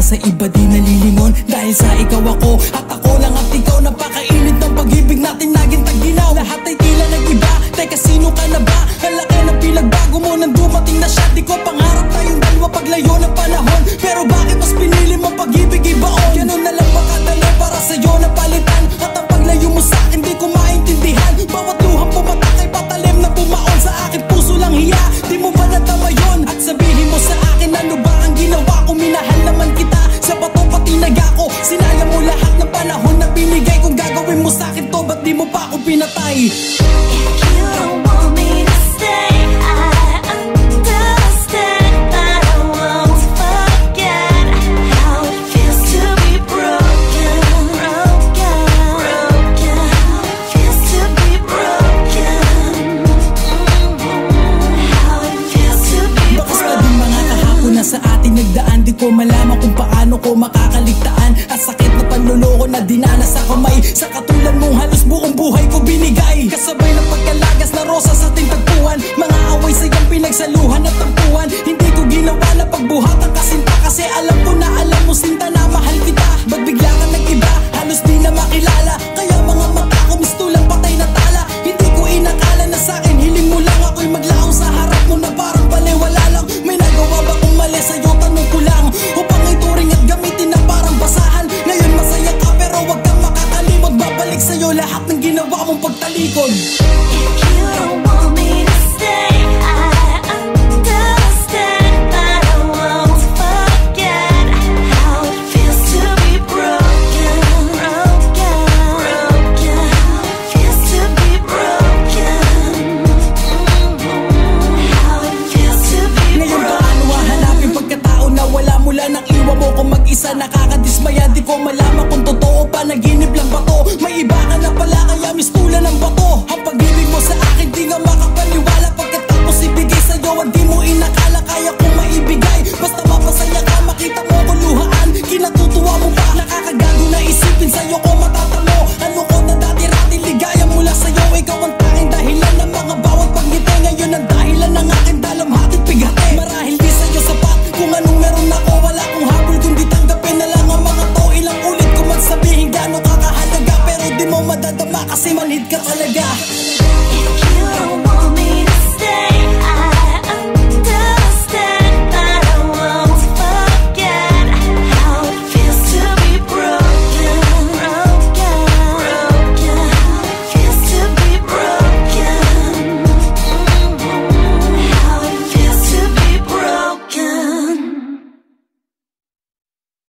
sa iba di nalilingon, dahil sa ikaw ako at ako lang at ikaw. Napakainit ng pag-ibig natin, naging tag-ginaw. Lahat ay tila nag-iba, teka sino ka na ba? Ang laki ng pinagbago mo nang dumating na siya. Di ko pangarap tayong dalawa paglayo ng panahon, pero bakit mas pinili mo pag-ibig ibaon? Ganun na lang ba kadali para sa'yo na palitan? At ang paglayo mo sa'kin di ko maintindihan. Bawat luhang pumatakay patalim na bumaon sa akin puso lang hiya. Di mo ba natama yun? At sabihin mo sa akin ano ba ang ginawa ko? Minahal naman kita sa bato pati nagako. Sinayang mo lahat ng panahon na binigay. Kung gagawin mo sa'kin to, ba't di mo pa ako pinatay? Sa atin nagdaan, di ko malaman kung paano ko makakaligtaan. At sakit na panluloko na dinanas sa kamay. Sa katulad mong halos buong buhay ko binigay. Kasabay ng pagkalagas na rosa sa ating tagpuan. Mga away sa iyong pinagsaluhan at tampuan. Hindi ko ginawa na pagbuhatan kasinta, kasi alam ko na alam mo sinta na mahal kita. Ba't bigla ka nag-iba? Halos di na makilala. Kaya mga mata ko mistulang patay na tala. Hindi ko inakala na sa'kin hiling mo lang ako'y maglaong sa harap mo na parang baliwala lang. May nagawa ba kung mali sa'yo? Tanong ko lang. Upang ituring at gamitin na parang basahan. Ngayon masaya ka pero wag kang makakalimot. Babalik sa'yo lahat ng ginawa mong pagtalikod. If you don't want me to stay, I understand, but I won't forget how it feels to be broken, broken, broken. How it feels to be broken, how it feels to be broken. Ngayon paano hahanapin pagkatao na wala mula nang iwan mo ko mag-isa? Nakakadismaya, di ko malaman kung totoo pa, naginip lang ba to? May iba ka na pala kaya mistulan ng bato. Ang pag-ibig mo sa akin di nga makapaniwala. Pagkatapos ibigay sa'yo at di mo inakala kaya kong maibigay. Basta mapasaya ka, makita mo